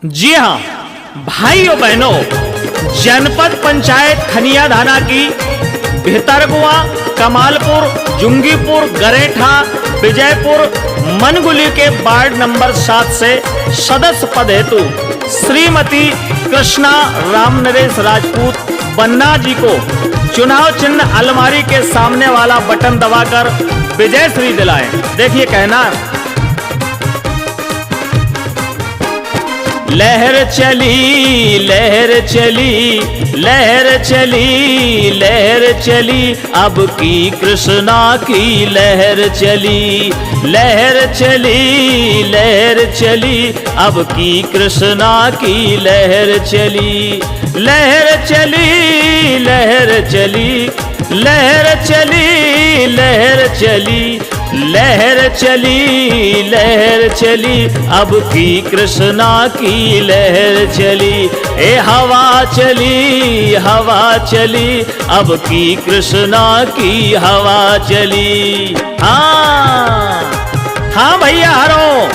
जी हाँ भाइयों बहनों, जनपद पंचायत खनिया धाना की भितरगुआ, कमालपुर, जुंगीपुर, गरेठा, विजयपुर, मनगुली के वार्ड नंबर 7 से सदस्य पद हेतु श्रीमती कृष्णा राम नरेश राजपूत बन्ना जी को चुनाव चिन्ह अलमारी के सामने वाला बटन दबाकर विजय श्री दिलाएं। देखिए कहना, लहर चली लहर चली लहर चली लहर चली, अब की कृष्णा की लहर चली। लहर चली लहर चली, अब की कृष्णा की लहर चली। लहर चली लहर चली लहर चली लहर चली लहर चली लहर चली, अब की कृष्णा की लहर चली। ए हवा चली हवा चली, अब की कृष्णा की हवा चली। हाँ भैया हरो,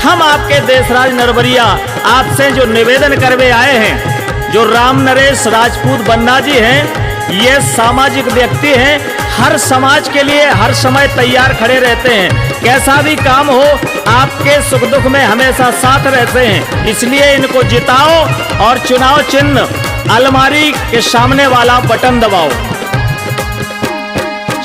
हम आपके देशराज नरबरिया आपसे जो निवेदन करवे आए हैं, जो राम नरेश राजपूत बन्ना जी हैं, ये सामाजिक व्यक्ति हैं, हर समाज के लिए हर समय तैयार खड़े रहते हैं। कैसा भी काम हो आपके सुख दुख में हमेशा साथ रहते हैं, इसलिए इनको जिताओ और चुनाव चिन्ह अलमारी के सामने वाला बटन दबाओ।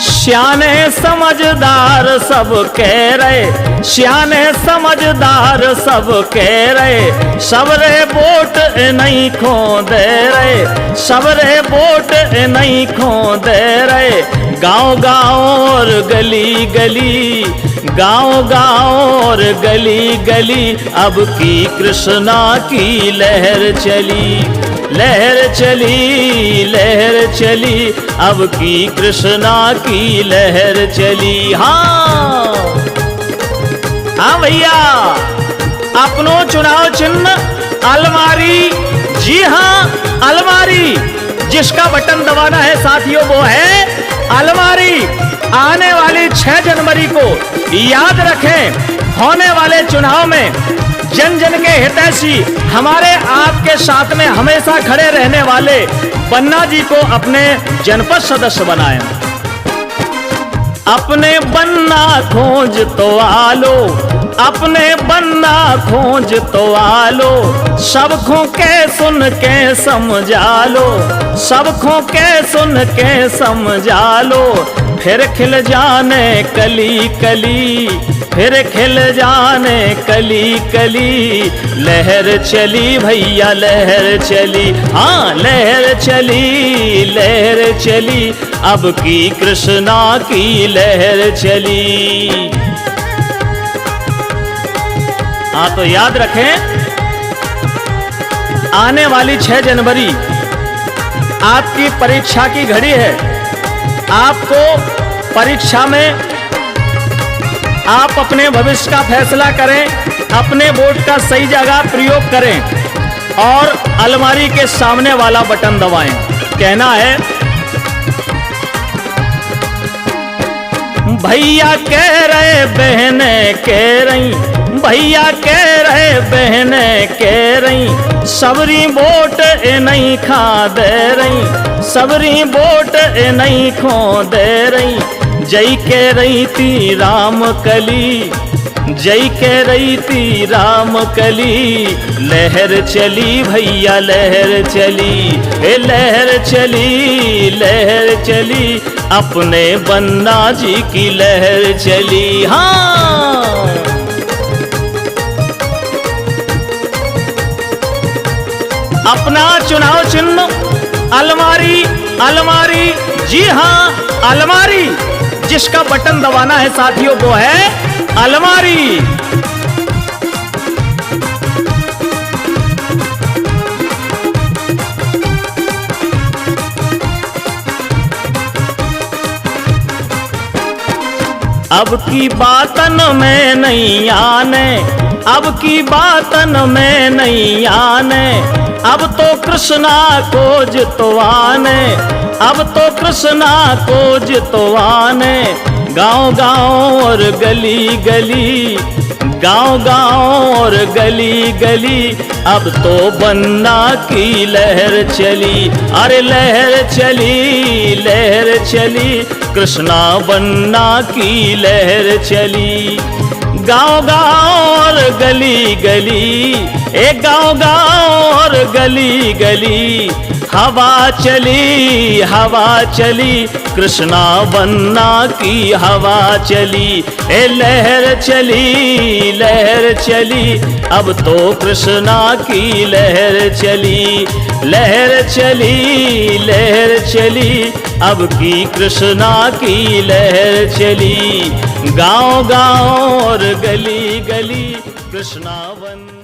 श्याने समझदार सब कह रहे, श्याने समझदार सब कह रहे, सबरे वोट नहीं खो दे रहे, सबरे वोट नहीं खो दे रहे। गांव गांव और गली गली, गांव गांव और गली गली, अब की कृष्णा की लहर चली। लहर चली लहर चली, अब की कृष्णा की लहर चली। हाँ भैया, अपनो चुनाव चिन्ह अलमारी। जी हाँ अलमारी, जिसका बटन दबाना है साथियों वो है अलमारी। आने वाली 6 जनवरी को याद रखें, होने वाले चुनाव में जन जन के हितैषी, हमारे आपके साथ में हमेशा खड़े रहने वाले बन्ना जी को अपने जनपद सदस्य बनाएं। अपने बन्ना खोज तो आलो, अपने बन्ना खोज तो आलो, सबको के सुन के समझा लो, सबको के सुन के समझा लो। फिर खिल जाने कली कली, फिर खिल जाने कली कली, लहर चली भैया लहर चली। हाँ लहर चली लहर चली, अब की कृष्णा की लहर चली। हाँ तो याद रखें, आने वाली 6 जनवरी आपकी परीक्षा की घड़ी है। आपको परीक्षा में आप अपने भविष्य का फैसला करें, अपने वोट का सही जगह प्रयोग करें और अलमारी के सामने वाला बटन दबाएं। कहना है, भैया कह रहे बहनें कह रही, भैया कह रहे बहनें कह रही, सबरी वोट नहीं खा दे रही, सबरी वोट नहीं खो दे रही। जय कह रही थी राम कली, जय कह रही थी राम कली, लहर चली भैया लहर चली। ए लहर चली लहर चली, अपने बन्ना जी की लहर चली। हाँ अपना चुनाव चिन्ह अलमारी। अलमारी, जी हाँ अलमारी, जिसका बटन दबाना है साथियों वो है अलमारी। अब की बातन में नहीं आने, अब की बातन में नहीं आने, अब तो कृष्णा को जितवाने, अब तो कृष्णा को जितवाने। गांव गांव और गली गली, गांव गांव और गली गली, अब तो बन्ना की लहर चली। अरे लहर चली, लहर चली, कृष्णा बन्ना की लहर चली। गांव गांव और गली गली, एक गांव गांव और गली गली, हवा चली, हवा चली, कृष्णा बन्ना की हवा चली। ए लहर चली, लहर चली, अब तो कृष्णा की लहर चली। लहर चली, लहर चली, अब की कृष्णा की लहर चली। गांव गांव और गली गली, कृष्णा बन्ना।